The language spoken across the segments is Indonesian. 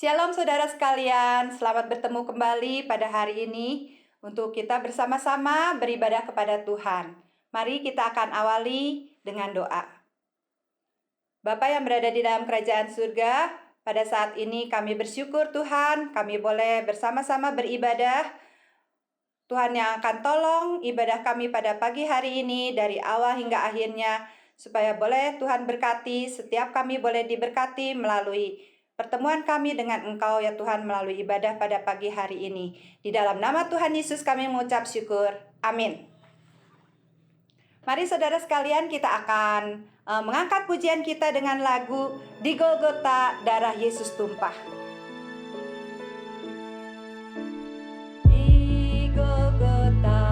Shalom saudara sekalian, selamat bertemu kembali pada hari ini untuk kita bersama-sama beribadah kepada Tuhan. Mari kita akan awali dengan doa. Bapa yang berada di dalam kerajaan surga, pada saat ini kami bersyukur Tuhan, kami boleh bersama-sama beribadah. Tuhan yang akan tolong ibadah kami pada pagi hari ini dari awal hingga akhirnya, supaya boleh Tuhan berkati, setiap kami boleh diberkati melalui pertemuan kami dengan Engkau ya Tuhan melalui ibadah pada pagi hari ini. Di dalam nama Tuhan Yesus kami mengucap syukur. Amin. Mari saudara sekalian kita akan mengangkat pujian kita dengan lagu Di Golgota Darah Yesus Tumpah. Di Golgota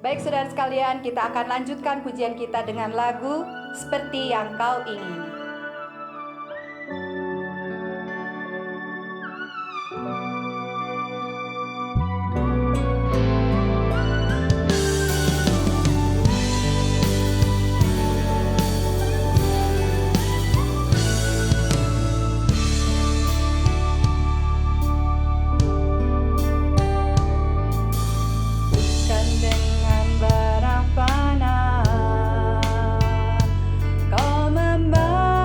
Baik saudara sekalian, kita akan lanjutkan pujian kita dengan lagu Seperti Yang Kau Ingini. Kau membawa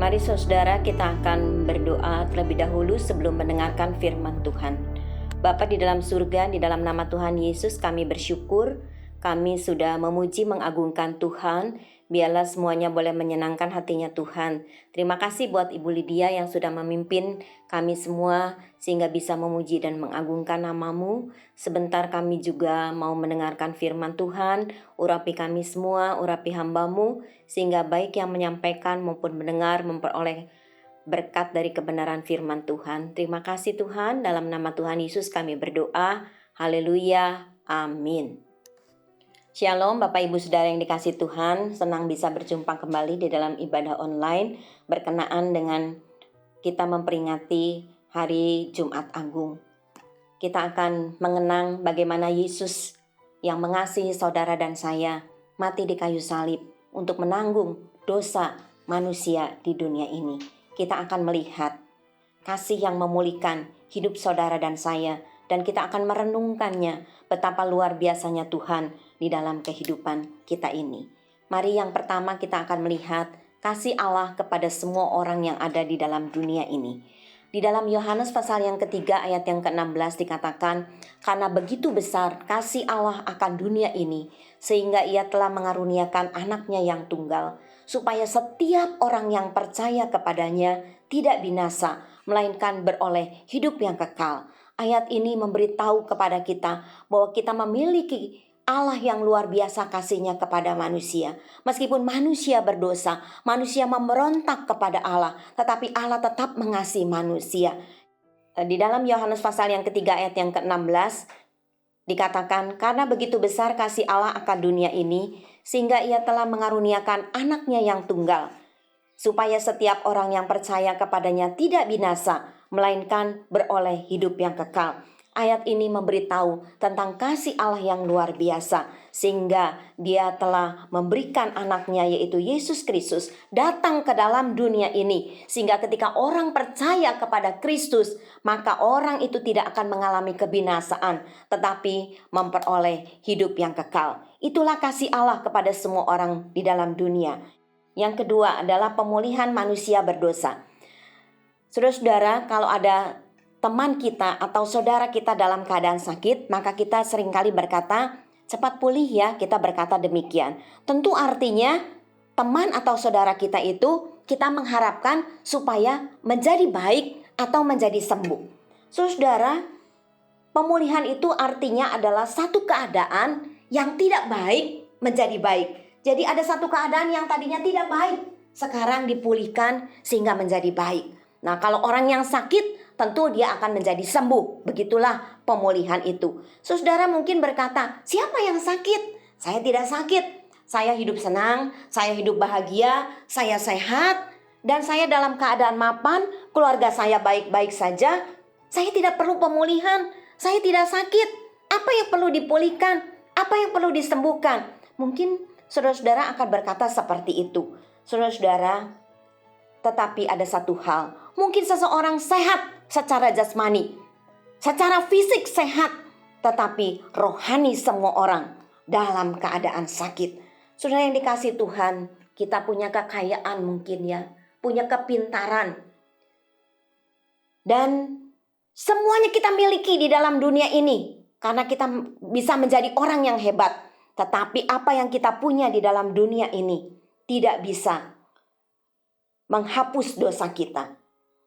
Mari saudara, kita akan berdoa terlebih dahulu sebelum mendengarkan firman Tuhan. Bapa di dalam surga, di dalam nama Tuhan Yesus kami bersyukur, kami sudah memuji mengagungkan Tuhan. Biarlah semuanya boleh menyenangkan hatinya Tuhan. Terima kasih buat Ibu Lydia yang sudah memimpin kami semua sehingga bisa memuji dan mengagungkan nama-Mu. Sebentar kami juga mau mendengarkan firman Tuhan. Urapi kami semua, urapi hamba-Mu, sehingga baik yang menyampaikan maupun mendengar memperoleh berkat dari kebenaran firman Tuhan. Terima kasih Tuhan, dalam nama Tuhan Yesus kami berdoa. Haleluya, amin. Shalom Bapak Ibu Saudara yang dikasihi Tuhan, senang bisa berjumpa kembali di dalam ibadah online berkenaan dengan kita memperingati hari Jumat Agung. Kita akan mengenang bagaimana Yesus yang mengasihi saudara dan saya mati di kayu salib untuk menanggung dosa manusia di dunia ini. Kita akan melihat kasih yang memulihkan hidup saudara dan saya, dan kita akan merenungkannya betapa luar biasanya Tuhan di dalam kehidupan kita ini. Mari yang pertama kita akan melihat kasih Allah kepada semua orang yang ada di dalam dunia ini. Di dalam Yohanes pasal yang ketiga ayat yang ke-16 dikatakan, karena begitu besar kasih Allah akan dunia ini, sehingga ia telah mengaruniakan anaknya yang tunggal, supaya setiap orang yang percaya kepadanya tidak binasa, melainkan beroleh hidup yang kekal. Ayat ini memberitahu kepada kita bahwa kita memiliki Allah yang luar biasa kasihnya kepada manusia. Meskipun manusia berdosa, manusia memberontak kepada Allah, tetapi Allah tetap mengasihi manusia. Di dalam Yohanes pasal yang ketiga ayat yang ke-16 dikatakan, karena begitu besar kasih Allah akan dunia ini, sehingga ia telah mengaruniakan anaknya yang tunggal, supaya setiap orang yang percaya kepadanya tidak binasa, melainkan beroleh hidup yang kekal. Ayat ini memberitahu tentang kasih Allah yang luar biasa, sehingga dia telah memberikan anaknya yaitu Yesus Kristus datang ke dalam dunia ini, sehingga ketika orang percaya kepada Kristus, maka orang itu tidak akan mengalami kebinasaan, tetapi memperoleh hidup yang kekal. Itulah kasih Allah kepada semua orang di dalam dunia. Yang kedua adalah pemulihan manusia berdosa. Saudara-saudara, kalau ada teman kita atau saudara kita dalam keadaan sakit, maka kita seringkali berkata, cepat pulih ya, kita berkata demikian. Tentu artinya teman atau saudara kita itu kita mengharapkan supaya menjadi baik atau menjadi sembuh. Saudara, pemulihan itu artinya adalah satu keadaan yang tidak baik menjadi baik. Jadi ada satu keadaan yang tadinya tidak baik, sekarang dipulihkan sehingga menjadi baik. Nah, kalau orang yang sakit, tentu dia akan menjadi sembuh. Begitulah pemulihan itu. Saudara mungkin berkata, siapa yang sakit? Saya tidak sakit. Saya hidup senang, saya hidup bahagia, saya sehat, dan saya dalam keadaan mapan, keluarga saya baik-baik saja. Saya tidak perlu pemulihan, saya tidak sakit. Apa yang perlu dipulihkan? Apa yang perlu disembuhkan? Mungkin saudara-saudara akan berkata seperti itu. Saudara-saudara, tetapi ada satu hal, mungkin seseorang sehat secara jasmani, secara fisik sehat, tetapi rohani semua orang dalam keadaan sakit. Saudara yang dikasihi Tuhan, kita punya kekayaan mungkin ya, punya kepintaran, dan semuanya kita miliki di dalam dunia ini karena kita bisa menjadi orang yang hebat. Tetapi apa yang kita punya di dalam dunia ini tidak bisa menghapus dosa kita.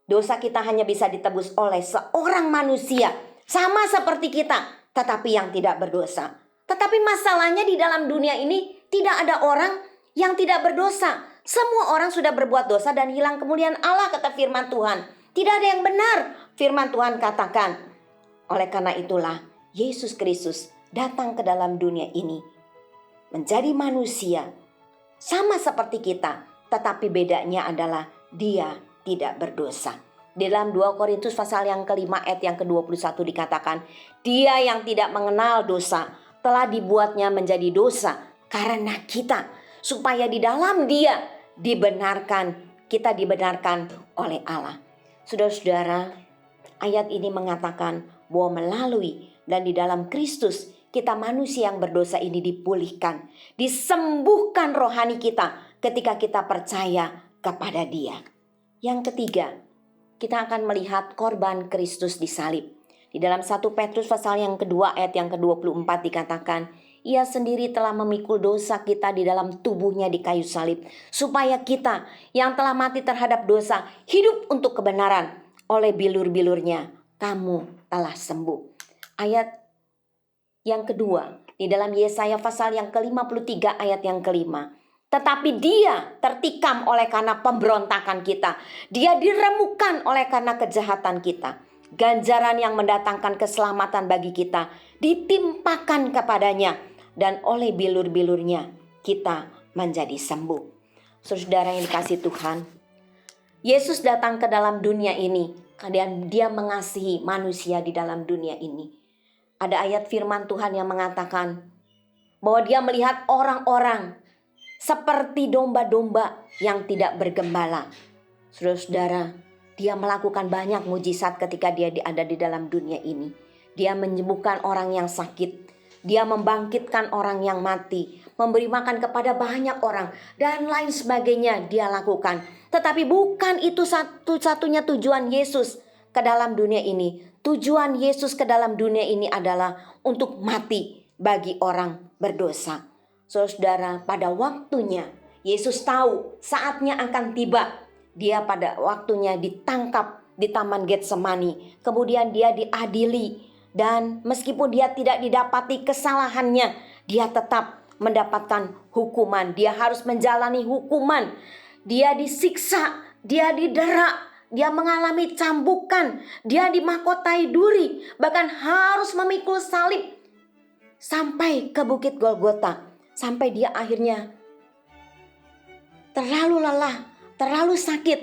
Dosa kita hanya bisa ditebus oleh seorang manusia, sama seperti kita, tetapi yang tidak berdosa. Tetapi masalahnya di dalam dunia ini tidak ada orang yang tidak berdosa. Semua orang sudah berbuat dosa dan hilang kemuliaan Allah, kata firman Tuhan. Tidak ada yang benar, firman Tuhan katakan. Oleh karena itulah Yesus Kristus datang ke dalam dunia ini menjadi manusia sama seperti kita, tetapi bedanya adalah dia tidak berdosa. Di dalam 2 Korintus pasal yang kelima ayat yang ke-21 dikatakan, dia yang tidak mengenal dosa telah dibuatnya menjadi dosa karena kita, supaya di dalam dia kita dibenarkan oleh Allah. Saudara-saudara, ayat ini mengatakan bahwa melalui dan di dalam Kristus kita manusia yang berdosa ini dipulihkan, disembuhkan rohani kita ketika kita percaya kepada Dia. Yang ketiga, kita akan melihat korban Kristus disalib. Di dalam 1 Petrus pasal yang kedua ayat yang ke-24 dikatakan, Ia sendiri telah memikul dosa kita di dalam tubuhnya di kayu salib, supaya kita yang telah mati terhadap dosa hidup untuk kebenaran. Oleh bilur-bilurnya kamu telah sembuh. Ayat yang kedua, di dalam Yesaya pasal yang ke-53 ayat yang kelima. Tetapi dia tertikam oleh karena pemberontakan kita. Dia diremukkan oleh karena kejahatan kita. Ganjaran yang mendatangkan keselamatan bagi kita ditimpakan kepadanya. Dan oleh bilur-bilurnya kita menjadi sembuh. Saudara yang dikasihi Tuhan, Yesus datang ke dalam dunia ini. Dan dia mengasihi manusia di dalam dunia ini. Ada ayat firman Tuhan yang mengatakan bahwa dia melihat orang-orang seperti domba-domba yang tidak bergembala. Saudara-saudara, dia melakukan banyak mujizat ketika dia ada di dalam dunia ini. Dia menyembuhkan orang yang sakit. Dia membangkitkan orang yang mati. Memberi makan kepada banyak orang. Dan lain sebagainya dia lakukan. Tetapi bukan itu satu-satunya tujuan Yesus ke dalam dunia ini. Tujuan Yesus ke dalam dunia ini adalah untuk mati bagi orang berdosa. Saudara, pada waktunya Yesus tahu saatnya akan tiba. Dia pada waktunya ditangkap di Taman Getsemani. Kemudian dia diadili. Dan meskipun dia tidak didapati kesalahannya, dia tetap mendapatkan hukuman. Dia harus menjalani hukuman. Dia disiksa, dia didera, dia mengalami cambukan, dia dimahkotai duri, bahkan harus memikul salib sampai ke Bukit Golgota. Sampai dia akhirnya terlalu lelah, terlalu sakit.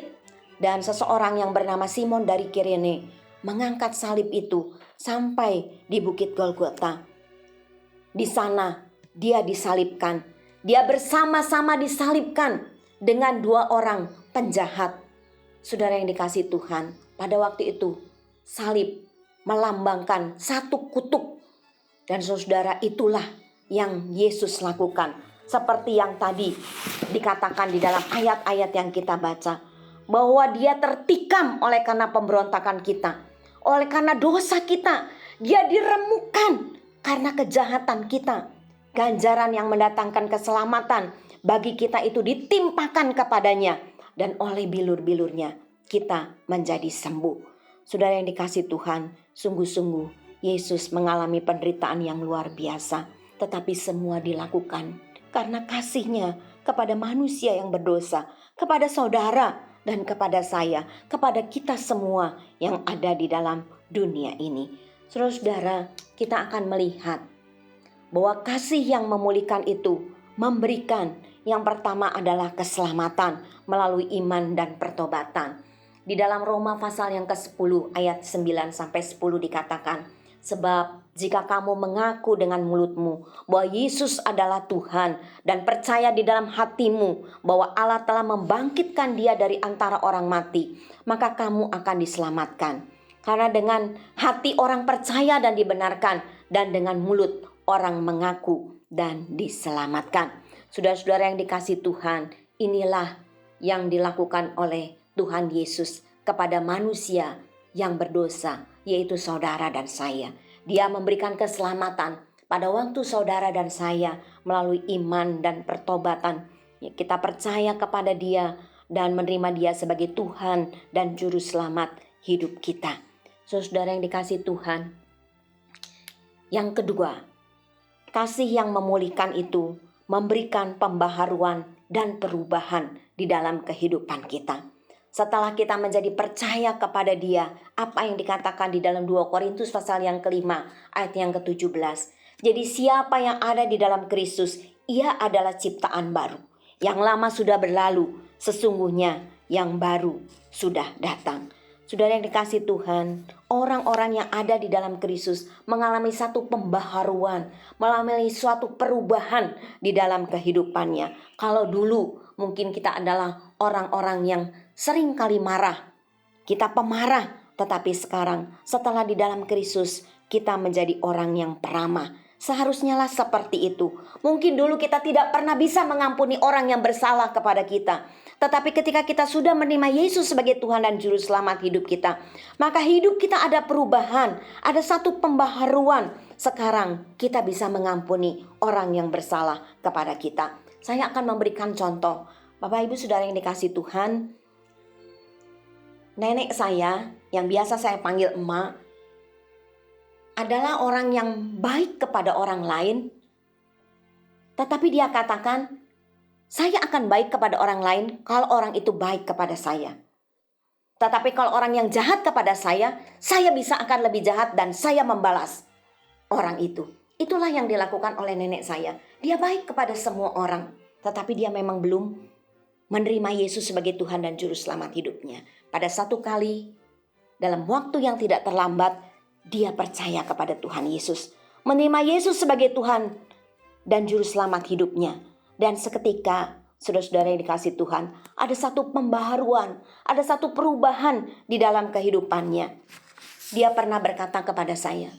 Dan seseorang yang bernama Simon dari Kirene mengangkat salib itu sampai di Bukit Golgota. Di sana dia disalibkan. Dia bersama-sama disalibkan dengan 2 orang penjahat. Saudara yang dikasihi Tuhan, pada waktu itu salib melambangkan satu kutub. Dan saudara, itulah yang Yesus lakukan. Seperti yang tadi dikatakan di dalam ayat-ayat yang kita baca. Bahwa dia tertikam oleh karena pemberontakan kita. Oleh karena dosa kita. Dia diremukkan karena kejahatan kita. Ganjaran yang mendatangkan keselamatan bagi kita itu ditimpakan kepadanya. Dan oleh bilur-bilurnya kita menjadi sembuh. Saudara yang dikasihi Tuhan, sungguh-sungguh Yesus mengalami penderitaan yang luar biasa. Tetapi semua dilakukan karena kasih-Nya kepada manusia yang berdosa, kepada saudara dan kepada saya, kepada kita semua yang ada di dalam dunia ini. Saudara-saudara, kita akan melihat bahwa kasih yang memulihkan itu memberikan yang pertama adalah keselamatan melalui iman dan pertobatan. Di dalam Roma pasal yang ke-10 ayat 9 sampai 10 dikatakan, sebab jika kamu mengaku dengan mulutmu bahwa Yesus adalah Tuhan dan percaya di dalam hatimu bahwa Allah telah membangkitkan dia dari antara orang mati, maka kamu akan diselamatkan. Karena dengan hati orang percaya dan dibenarkan, dan dengan mulut orang mengaku dan diselamatkan. Saudara-saudara yang dikasihi Tuhan, inilah yang dilakukan oleh Tuhan Yesus kepada manusia yang berdosa, yaitu saudara dan saya. Dia memberikan keselamatan pada waktu saudara dan saya melalui iman dan pertobatan. Kita percaya kepada Dia dan menerima Dia sebagai Tuhan dan Juru Selamat hidup kita. Saudara yang dikasihi Tuhan, yang kedua, kasih yang memulihkan itu memberikan pembaharuan dan perubahan di dalam kehidupan kita. Setelah kita menjadi percaya kepada Dia, apa yang dikatakan di dalam 2 Korintus pasal yang kelima ayat yang ke-17. Jadi siapa yang ada di dalam Kristus, ia adalah ciptaan baru. Yang lama sudah berlalu, sesungguhnya yang baru sudah datang. Saudara yang dikasihi Tuhan, orang-orang yang ada di dalam Kristus mengalami satu pembaharuan, mengalami suatu perubahan di dalam kehidupannya. Kalau dulu mungkin kita adalah orang-orang yang sering kali marah, kita pemarah, tetapi sekarang setelah di dalam Kristus kita menjadi orang yang peramah. Seharusnya lah seperti itu. Mungkin dulu kita tidak pernah bisa mengampuni orang yang bersalah kepada kita. Tetapi ketika kita sudah menerima Yesus sebagai Tuhan dan Juru Selamat hidup kita, maka hidup kita ada perubahan, ada satu pembaharuan. Sekarang kita bisa mengampuni orang yang bersalah kepada kita. Saya akan memberikan contoh. Bapak Ibu Saudara yang dikasihi Tuhan, nenek saya yang biasa saya panggil emak adalah orang yang baik kepada orang lain. Tetapi dia katakan, saya akan baik kepada orang lain kalau orang itu baik kepada saya. Tetapi kalau orang yang jahat kepada saya bisa akan lebih jahat dan saya membalas orang itu. Itulah yang dilakukan oleh nenek saya. Dia baik kepada semua orang, tetapi dia memang belum menerima Yesus sebagai Tuhan dan Juru Selamat hidupnya. Pada satu kali, dalam waktu yang tidak terlambat, dia percaya kepada Tuhan Yesus, menerima Yesus sebagai Tuhan dan Juru Selamat hidupnya. Dan seketika, saudara-saudara yang dikasihi Tuhan, ada satu pembaharuan, ada satu perubahan di dalam kehidupannya. Dia pernah berkata kepada saya,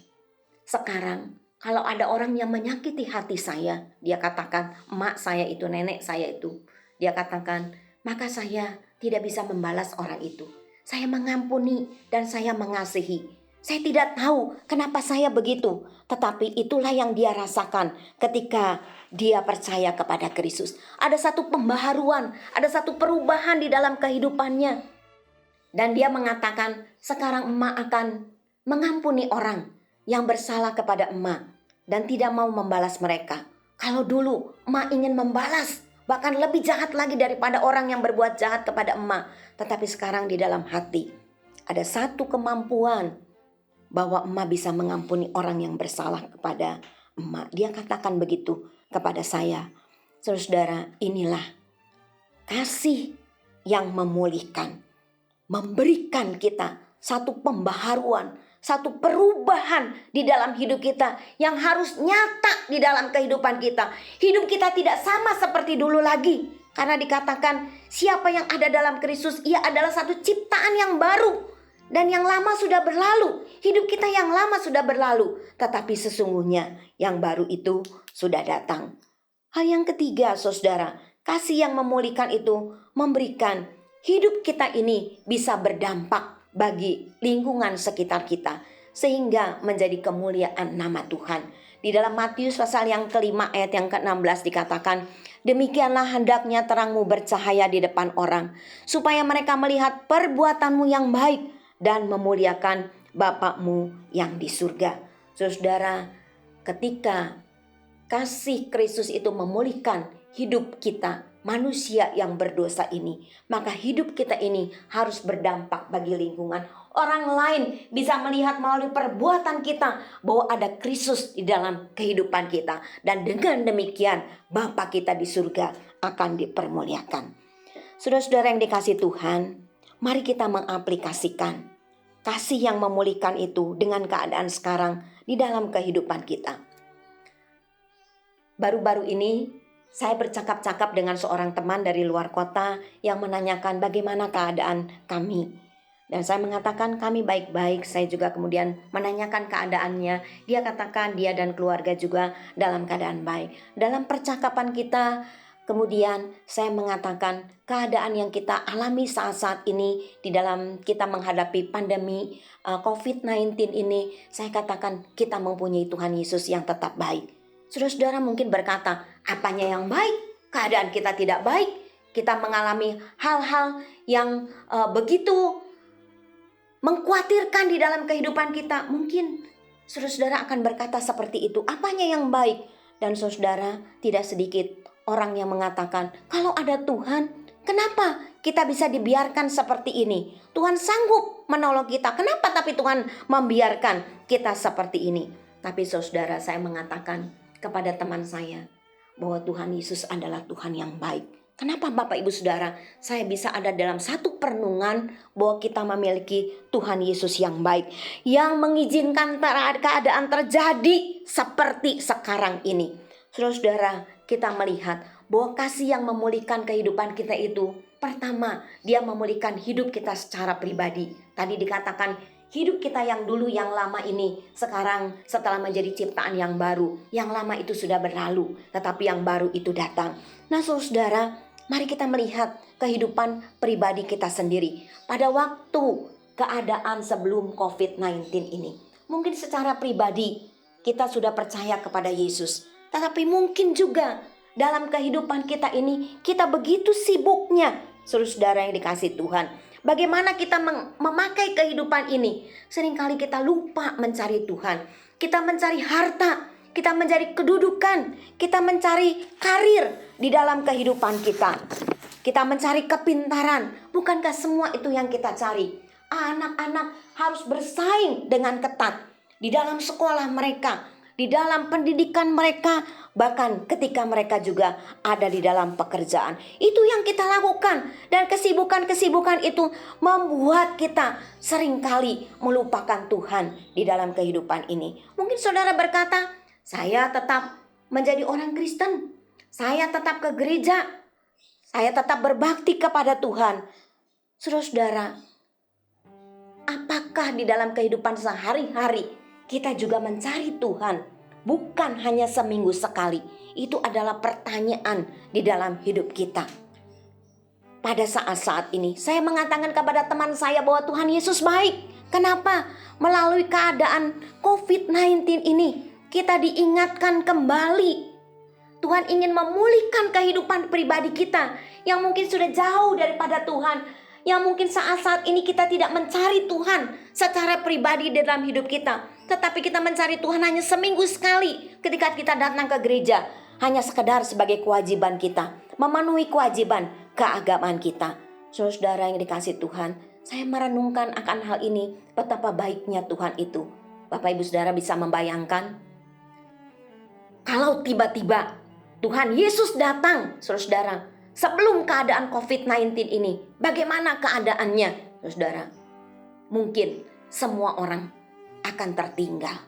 sekarang kalau ada orang yang menyakiti hati saya, dia katakan, emak saya itu, nenek saya itu, dia katakan, maka saya tidak bisa membalas orang itu. Saya mengampuni dan saya mengasihi. Saya tidak tahu kenapa saya begitu, tetapi itulah yang dia rasakan ketika dia percaya kepada Kristus. Ada satu pembaharuan, ada satu perubahan di dalam kehidupannya. Dan dia mengatakan, sekarang emak akan mengampuni orang yang bersalah kepada emak dan tidak mau membalas mereka. Kalau dulu emak ingin membalas, bahkan lebih jahat lagi daripada orang yang berbuat jahat kepada emak. Tetapi sekarang di dalam hati ada satu kemampuan bahwa emak bisa mengampuni orang yang bersalah kepada emak. Dia katakan begitu kepada saya. Saudara, inilah kasih yang memulihkan, memberikan kita satu pembaharuan, satu perubahan di dalam hidup kita yang harus nyata di dalam kehidupan kita. Hidup kita tidak sama seperti dulu lagi, karena dikatakan siapa yang ada dalam Kristus, ia adalah satu ciptaan yang baru. Dan yang lama sudah berlalu, hidup kita yang lama sudah berlalu, tetapi sesungguhnya yang baru itu sudah datang. Hal yang ketiga, saudara, kasih yang memulihkan itu memberikan hidup kita ini bisa berdampak bagi lingkungan sekitar kita, sehingga menjadi kemuliaan nama Tuhan. Di dalam Matius pasal yang kelima ayat yang ke-16 dikatakan, demikianlah hendaknya terangmu bercahaya di depan orang, supaya mereka melihat perbuatanmu yang baik dan memuliakan Bapakmu yang di surga. Saudara, ketika kasih Kristus itu memulihkan hidup kita, manusia yang berdosa ini, maka hidup kita ini harus berdampak bagi lingkungan. Orang lain bisa melihat melalui perbuatan kita bahwa ada Kristus di dalam kehidupan kita. Dan dengan demikian Bapa kita di surga akan dipermuliakan. Saudara-saudara yang dikasihi Tuhan, mari kita mengaplikasikan kasih yang memulihkan itu dengan keadaan sekarang di dalam kehidupan kita. Baru-baru ini saya bercakap-cakap dengan seorang teman dari luar kota yang menanyakan bagaimana keadaan kami. Dan saya mengatakan kami baik-baik. Saya juga kemudian menanyakan keadaannya. Dia katakan dia dan keluarga juga dalam keadaan baik. Dalam percakapan kita, kemudian saya mengatakan keadaan yang kita alami saat-saat ini di dalam kita menghadapi pandemi COVID-19 ini, saya katakan kita mempunyai Tuhan Yesus yang tetap baik. Saudara-saudara mungkin berkata, apanya yang baik? Keadaan kita tidak baik. Kita mengalami hal-hal yang begitu mengkhawatirkan di dalam kehidupan kita. Mungkin saudara-saudara akan berkata seperti itu, apanya yang baik? Dan saudara, tidak sedikit orang yang mengatakan, kalau ada Tuhan, kenapa kita bisa dibiarkan seperti ini? Tuhan sanggup menolong kita, kenapa tapi Tuhan membiarkan kita seperti ini? Tapi saudara, saya mengatakan kepada teman saya bahwa Tuhan Yesus adalah Tuhan yang baik. Kenapa Bapak Ibu Saudara, saya bisa ada dalam satu perenungan bahwa kita memiliki Tuhan Yesus yang baik, yang mengizinkan keadaan terjadi seperti sekarang ini. Saudara-saudara, kita melihat bahwa kasih yang memulihkan kehidupan kita itu, pertama, dia memulihkan hidup kita secara pribadi. Tadi dikatakan Hidup kita yang dulu, yang lama ini, sekarang setelah menjadi ciptaan yang baru. Yang lama itu sudah berlalu, tetapi yang baru itu datang. Nah saudara, mari kita melihat kehidupan pribadi kita sendiri pada waktu keadaan sebelum COVID-19 ini. Mungkin secara pribadi kita sudah percaya kepada Yesus, tetapi mungkin juga dalam kehidupan kita ini kita begitu sibuknya, saudara yang dikasih Tuhan. Bagaimana kita memakai kehidupan ini? Seringkali kita lupa mencari Tuhan. Kita mencari harta, kita mencari kedudukan, kita mencari karir di dalam kehidupan kita. Kita mencari kepintaran. Bukankah semua itu yang kita cari? Anak-anak harus bersaing dengan ketat di dalam sekolah mereka, di dalam pendidikan mereka, bahkan ketika mereka juga ada di dalam pekerjaan. Itu yang kita lakukan, dan kesibukan-kesibukan itu membuat kita seringkali melupakan Tuhan di dalam kehidupan ini. Mungkin saudara berkata, saya tetap menjadi orang Kristen, saya tetap ke gereja, saya tetap berbakti kepada Tuhan. Saudara, apakah di dalam kehidupan sehari-hari kita juga mencari Tuhan? Bukan hanya seminggu sekali. Itu adalah pertanyaan di dalam hidup kita. Pada saat-saat ini saya mengatakan kepada teman saya bahwa Tuhan Yesus baik. Kenapa? Melalui keadaan COVID-19 ini kita diingatkan kembali. Tuhan ingin memulihkan kehidupan pribadi kita yang mungkin sudah jauh daripada Tuhan, yang mungkin saat-saat ini kita tidak mencari Tuhan secara pribadi dalam hidup kita, tetapi kita mencari Tuhan hanya seminggu sekali ketika kita datang ke gereja, hanya sekedar sebagai kewajiban kita, memenuhi kewajiban keagamaan kita. Saudara yang dikasih Tuhan, saya merenungkan akan hal ini, betapa baiknya Tuhan itu. Bapak Ibu Saudara bisa membayangkan kalau tiba-tiba Tuhan Yesus datang, saudara, sebelum keadaan COVID-19 ini, bagaimana keadaannya, saudara? Mungkin semua orang akan tertinggal.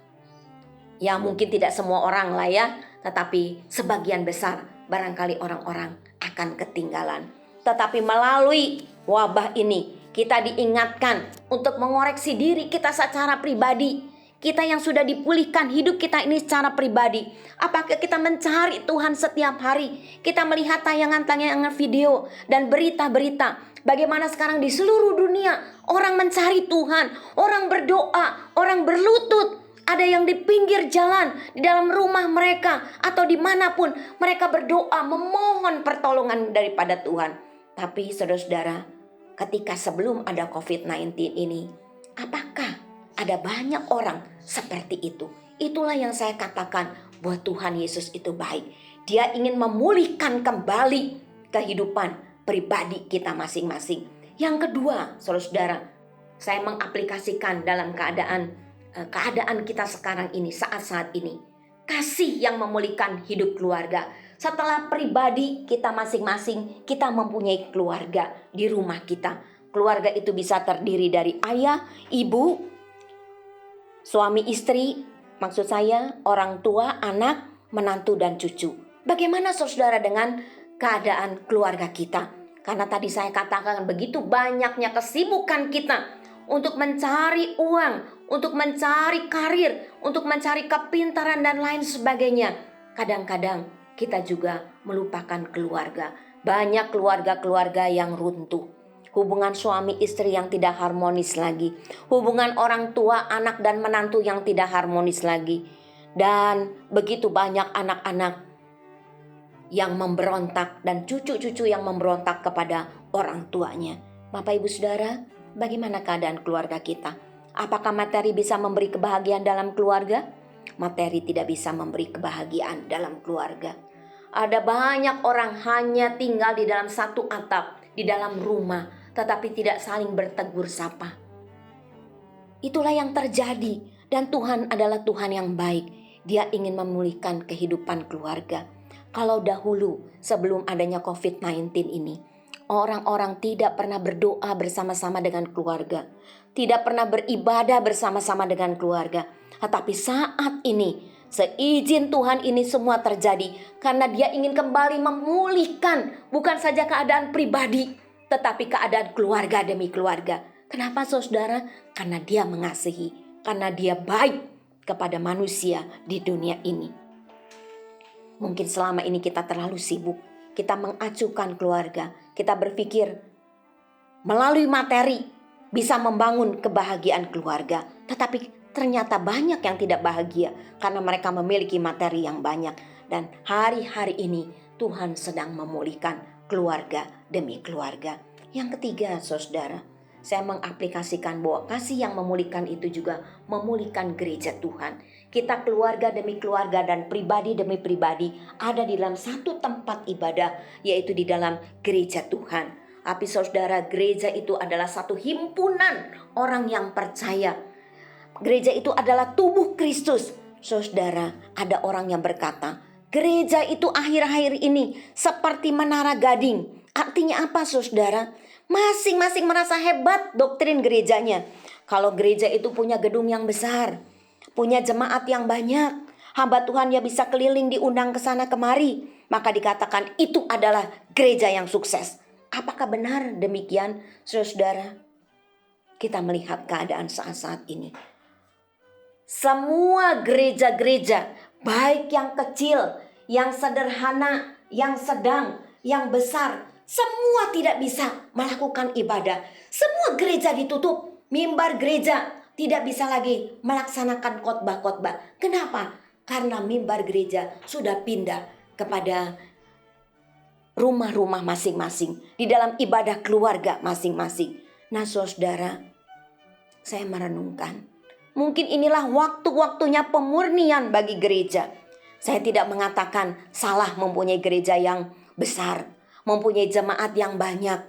Ya mungkin tidak semua orang lah ya, tetapi sebagian besar barangkali orang-orang akan ketinggalan. Tetapi melalui wabah ini, kita diingatkan untuk mengoreksi diri kita secara pribadi. Kita yang sudah dipulihkan hidup kita ini secara pribadi. Apakah kita mencari Tuhan setiap hari? Kita melihat tayangan-tayangan video dan berita-berita. Bagaimana sekarang di seluruh dunia orang mencari Tuhan. Orang berdoa, orang berlutut. Ada yang di pinggir jalan, di dalam rumah mereka, atau dimanapun mereka berdoa memohon pertolongan daripada Tuhan. Tapi saudara-saudara, ketika sebelum ada COVID-19 ini, apakah ada banyak orang seperti itu? Itulah yang saya katakan bahwa Tuhan Yesus itu baik. Dia ingin memulihkan kembali kehidupan pribadi kita masing-masing. Yang kedua, saudara-saudara, saya mengaplikasikan dalam keadaan kita sekarang ini, saat-saat ini. Kasih yang memulihkan hidup keluarga. Setelah pribadi kita masing-masing, kita mempunyai keluarga di rumah kita. Keluarga itu bisa terdiri dari ayah, ibu, suami istri, maksud saya orang tua, anak, menantu dan cucu. Bagaimana saudara dengan keadaan keluarga kita? Karena tadi saya katakan begitu banyaknya kesibukan kita untuk mencari uang, untuk mencari karir, untuk mencari kepintaran dan lain sebagainya. Kadang-kadang kita juga melupakan keluarga. Banyak keluarga-keluarga yang runtuh. Hubungan suami istri yang tidak harmonis lagi. Hubungan orang tua, anak dan menantu yang tidak harmonis lagi. Dan begitu banyak anak-anak yang memberontak dan cucu-cucu yang memberontak kepada orang tuanya. Bapak Ibu Saudara, bagaimana keadaan keluarga kita? Apakah materi bisa memberi kebahagiaan dalam keluarga? Materi tidak bisa memberi kebahagiaan dalam keluarga. Ada banyak orang hanya tinggal di dalam satu atap, di dalam rumah, tetapi tidak saling bertegur sapa. Itulah yang terjadi, dan Tuhan adalah Tuhan yang baik. Dia ingin memulihkan kehidupan keluarga. Kalau dahulu sebelum adanya COVID-19 ini, orang-orang tidak pernah berdoa bersama-sama dengan keluarga, tidak pernah beribadah bersama-sama dengan keluarga. Tetapi saat ini, seizin Tuhan ini semua terjadi karena Dia ingin kembali memulihkan bukan saja keadaan pribadi, tetapi keadaan keluarga demi keluarga. Kenapa saudara? Karena dia mengasihi, karena dia baik kepada manusia di dunia ini. Mungkin selama ini kita terlalu sibuk, kita mengacuhkan keluarga, kita berpikir melalui materi bisa membangun kebahagiaan keluarga. Tetapi ternyata banyak yang tidak bahagia karena mereka memiliki materi yang banyak. Dan hari-hari ini Tuhan sedang memulihkan keluarga demi keluarga. Yang ketiga saudara, saya mengaplikasikan bahwa kasih yang memulihkan itu juga memulihkan gereja Tuhan. Kita keluarga demi keluarga dan pribadi demi pribadi ada di dalam satu tempat ibadah, yaitu di dalam gereja Tuhan. Tapi saudara, gereja itu adalah satu himpunan orang yang percaya. Gereja itu adalah tubuh Kristus. Saudara, ada orang yang berkata, gereja itu akhir-akhir ini seperti menara gading. Artinya apa saudara? Masing-masing merasa hebat doktrin gerejanya. Kalau gereja itu punya gedung yang besar, punya jemaat yang banyak, hamba Tuhan ya bisa keliling diundang ke sana kemari, maka dikatakan itu adalah gereja yang sukses. Apakah benar demikian saudara? Kita melihat keadaan saat-saat ini. Semua gereja-gereja, baik yang kecil, yang sederhana, yang sedang, yang besar, semua tidak bisa melakukan ibadah. Semua gereja ditutup, mimbar gereja tidak bisa lagi melaksanakan khotbah-khotbah. Kenapa? Karena mimbar gereja sudah pindah kepada rumah-rumah masing-masing, di dalam ibadah keluarga masing-masing. Nah saudara, saya merenungkan, mungkin inilah waktu-waktunya pemurnian bagi gereja. Saya tidak mengatakan salah mempunyai gereja yang besar, mempunyai jemaat yang banyak.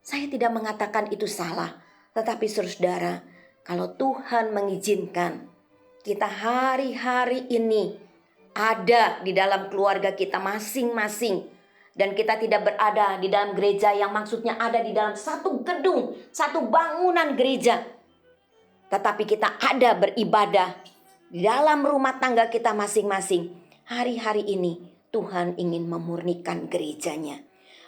Saya tidak mengatakan itu salah. Tetapi saudara, kalau Tuhan mengizinkan kita hari-hari ini ada di dalam keluarga kita masing-masing, dan kita tidak berada di dalam gereja yang maksudnya ada di dalam satu gedung, satu bangunan gereja, tetapi kita ada beribadah di dalam rumah tangga kita masing-masing. Hari-hari ini Tuhan ingin memurnikan gerejanya,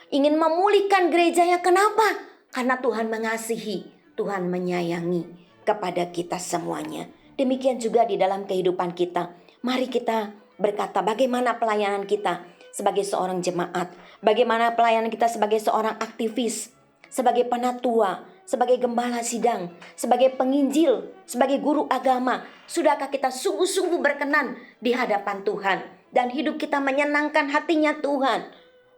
ingin memulihkan gerejanya. Kenapa? Karena Tuhan mengasihi, Tuhan menyayangi kepada kita semuanya. Demikian juga di dalam kehidupan kita. Mari kita berkata bagaimana pelayanan kita sebagai seorang jemaat, bagaimana pelayanan kita sebagai seorang aktivis, sebagai penatua, sebagai gembala sidang, sebagai penginjil, sebagai guru agama. Sudahkah kita sungguh-sungguh berkenan di hadapan Tuhan dan hidup kita menyenangkan hatinya Tuhan?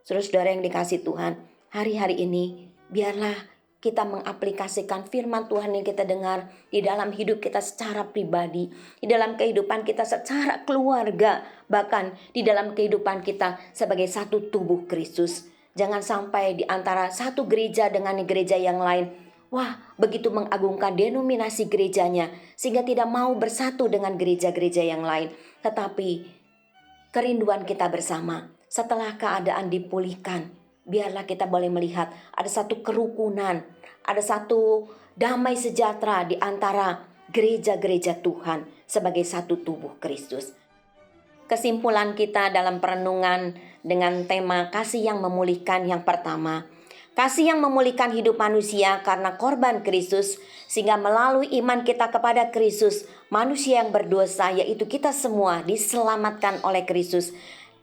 Saudara-saudara yang dikasihi Tuhan, hari-hari ini biarlah kita mengaplikasikan firman Tuhan yang kita dengar di dalam hidup kita secara pribadi, di dalam kehidupan kita secara keluarga, bahkan di dalam kehidupan kita sebagai satu tubuh Kristus. Jangan sampai di antara satu gereja dengan gereja yang lain, wah begitu mengagungkan denominasi gerejanya sehingga tidak mau bersatu dengan gereja-gereja yang lain. Tetapi kerinduan kita bersama setelah keadaan dipulihkan, biarlah kita boleh melihat ada satu kerukunan, ada satu damai sejahtera di antara gereja-gereja Tuhan sebagai satu tubuh Kristus. Kesimpulan kita dalam perenungan dengan tema kasih yang memulihkan yang pertama. Kasih yang memulihkan hidup manusia karena korban Kristus, sehingga melalui iman kita kepada Kristus, manusia yang berdosa yaitu kita semua diselamatkan oleh Kristus.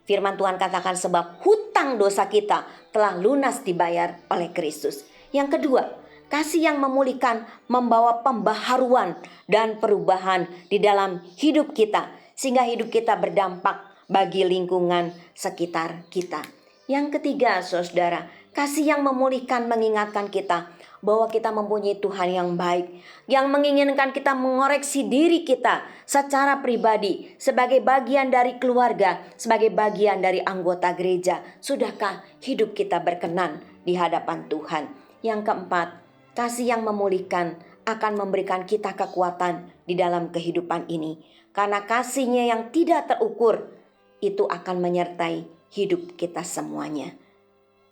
Firman Tuhan katakan sebab hutang dosa kita telah lunas dibayar oleh Kristus. Yang kedua, kasih yang memulihkan membawa pembaharuan dan perubahan di dalam hidup kita, sehingga hidup kita berdampak bagi lingkungan sekitar kita. Yang ketiga, saudara, kasih yang memulihkan mengingatkan kita bahwa kita mempunyai Tuhan yang baik, yang menginginkan kita mengoreksi diri kita secara pribadi, sebagai bagian dari keluarga, sebagai bagian dari anggota gereja. Sudahkah hidup kita berkenan di hadapan Tuhan? Yang keempat, kasih yang memulihkan akan memberikan kita kekuatan di dalam kehidupan ini. Karena kasih-Nya yang tidak terukur, itu akan menyertai hidup kita semuanya.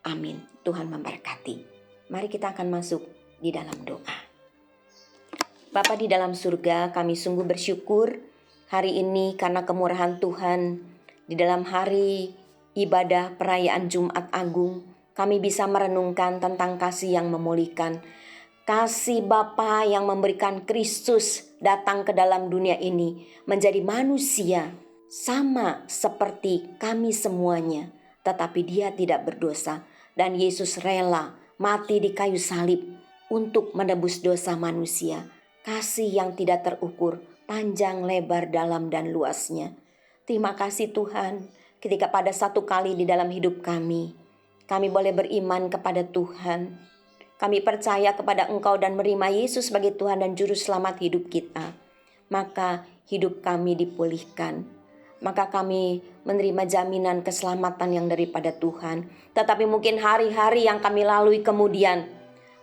Amin. Tuhan memberkati. Mari kita akan masuk di dalam doa. Bapa di dalam surga, kami sungguh bersyukur hari ini karena kemurahan Tuhan. Di dalam hari ibadah perayaan Jumat Agung, kami bisa merenungkan tentang kasih yang memulihkan. Kasih Bapa yang memberikan Kristus datang ke dalam dunia ini menjadi manusia sama seperti kami semuanya, tetapi dia tidak berdosa dan Yesus rela mati di kayu salib untuk menebus dosa manusia. Kasih yang tidak terukur, panjang, lebar, dalam dan luasnya. Terima kasih Tuhan, ketika pada satu kali di dalam hidup kami boleh beriman kepada Tuhan. Kami percaya kepada Engkau dan menerima Yesus sebagai Tuhan dan Juru Selamat hidup kita. Maka hidup kami dipulihkan. Maka kami menerima jaminan keselamatan yang daripada Tuhan. Tetapi mungkin hari-hari yang kami lalui kemudian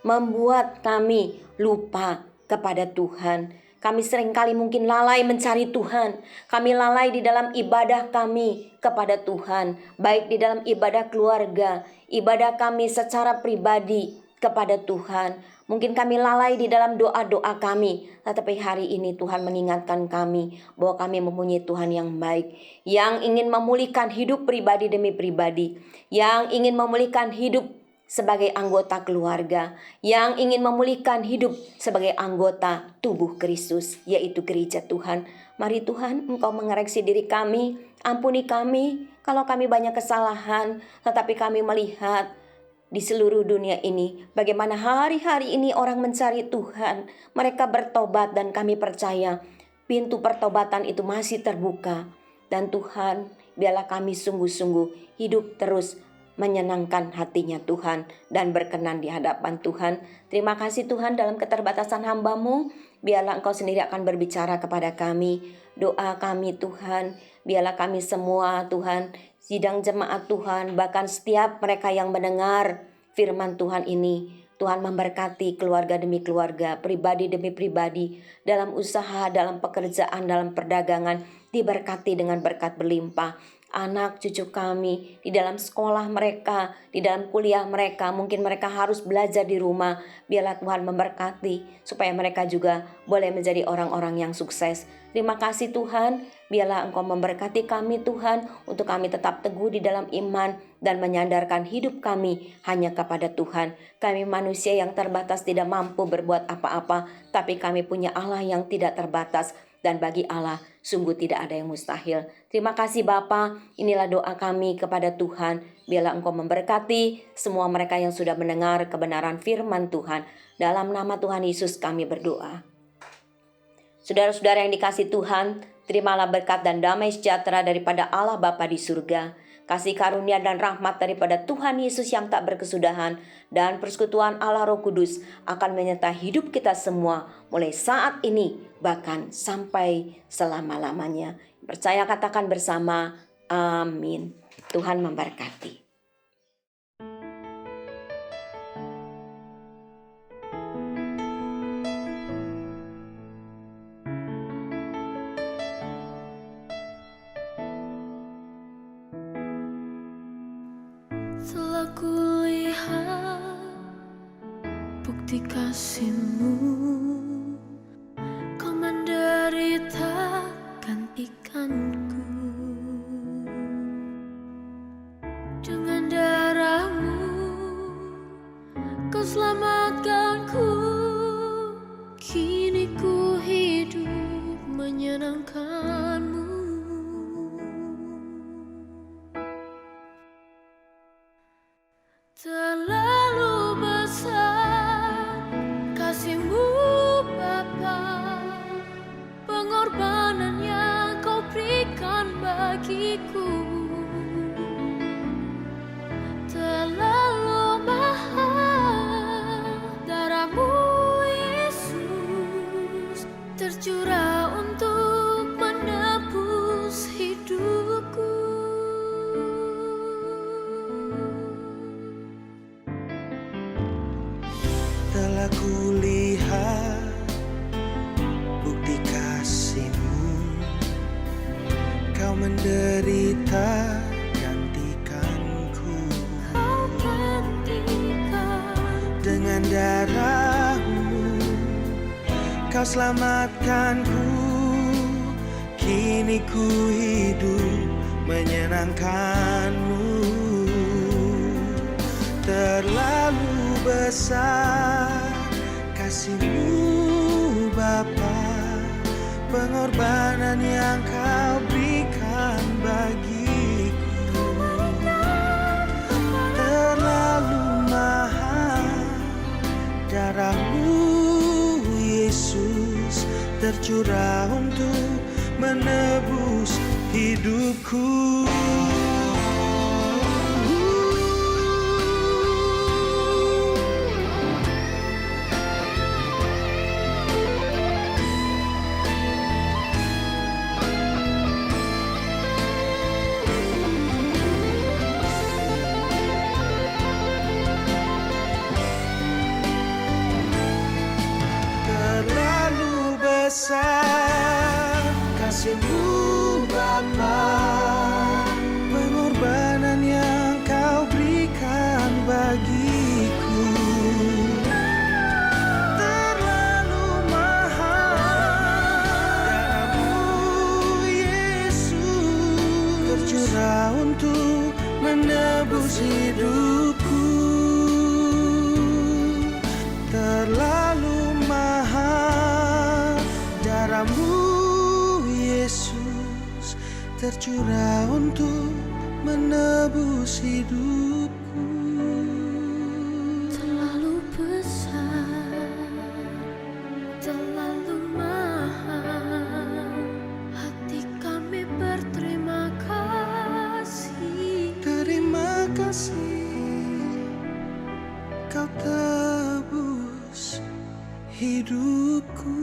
membuat kami lupa kepada Tuhan. Kami seringkali mungkin lalai mencari Tuhan. Kami lalai di dalam ibadah kami kepada Tuhan. Baik di dalam ibadah keluarga, ibadah kami secara pribadi kepada Tuhan. Mungkin kami lalai di dalam doa-doa kami. Tetapi hari ini Tuhan mengingatkan kami bahwa kami mempunyai Tuhan yang baik, yang ingin memulihkan hidup pribadi demi pribadi, yang ingin memulihkan hidup sebagai anggota keluarga, yang ingin memulihkan hidup sebagai anggota tubuh Kristus, yaitu gereja Tuhan. Mari Tuhan, Engkau mengoreksi diri kami, ampuni kami kalau kami banyak kesalahan, tetapi kami melihat di seluruh dunia ini bagaimana hari-hari ini orang mencari Tuhan, mereka bertobat dan kami percaya pintu pertobatan itu masih terbuka. Dan Tuhan, biarlah kami sungguh-sungguh hidup terus menyenangkan hatinya Tuhan dan berkenan di hadapan Tuhan. Terima kasih Tuhan, dalam keterbatasan hamba-Mu, biarlah Engkau sendiri akan berbicara kepada kami. Doa kami Tuhan, biarlah kami semua Tuhan, sidang jemaat Tuhan, bahkan setiap mereka yang mendengar firman Tuhan ini, Tuhan memberkati keluarga demi keluarga, pribadi demi pribadi, dalam usaha, dalam pekerjaan, dalam perdagangan, diberkati dengan berkat berlimpah. Anak cucu kami di dalam sekolah mereka, di dalam kuliah mereka, mungkin mereka harus belajar di rumah. Biarlah Tuhan memberkati supaya mereka juga boleh menjadi orang-orang yang sukses. Terima kasih Tuhan, biarlah Engkau memberkati kami Tuhan, untuk kami tetap teguh di dalam iman dan menyandarkan hidup kami hanya kepada Tuhan. Kami manusia yang terbatas tidak mampu berbuat apa-apa, tapi kami punya Allah yang tidak terbatas. Dan bagi Allah sungguh tidak ada yang mustahil. Terima kasih Bapa, inilah doa kami kepada Tuhan. Biarlah Engkau memberkati semua mereka yang sudah mendengar kebenaran firman Tuhan. Dalam nama Tuhan Yesus kami berdoa. Saudara-saudara yang dikasihi Tuhan, terimalah berkat dan damai sejahtera daripada Allah Bapa di surga, kasih karunia dan rahmat daripada Tuhan Yesus yang tak berkesudahan, dan persekutuan Allah Roh Kudus akan menyertai hidup kita semua mulai saat ini bahkan sampai selama-lamanya. Percaya katakan bersama, amin. Tuhan memberkati. Telah kulihat bukti kasih-Mu, Kau menderita gantikanku. Dengan darah-Mu Kau selamatkanku. Kini ku hidup menyenangkan-Mu. Terlalu besar kasih-Mu Bapa, pengorbanan yang Kau berikan bagiku. Terlalu mahal darah-Mu Yesus, tercurah untuk menebus hidupku. Telah kulihat bukti kasih-Mu, Kau menderita gantikanku. Kau gantikan Dengan darah-Mu Kau selamatkanku. Kini ku hidup menyenangkan-Mu. Terlalu besar kasih-Mu Bapa, pengorbanan yang Kau berikan bagiku terlalu mahal. Darah-Mu Yesus tercurah untuk menebus hidupku. Terlalu besar kasih-Mu Bapa, pengorbanan yang Kau berikan bagiku terlalu mahal. Darah-Mu Yesus tercurah untuk menebus hidupku. Terlalu mahal. Darah-Mu Yesus tercurah untuk menebus hidupku. Terlalu besar, terlalu mahal. Hati kami berterima kasih. Terima kasih Kau tebus hidupku.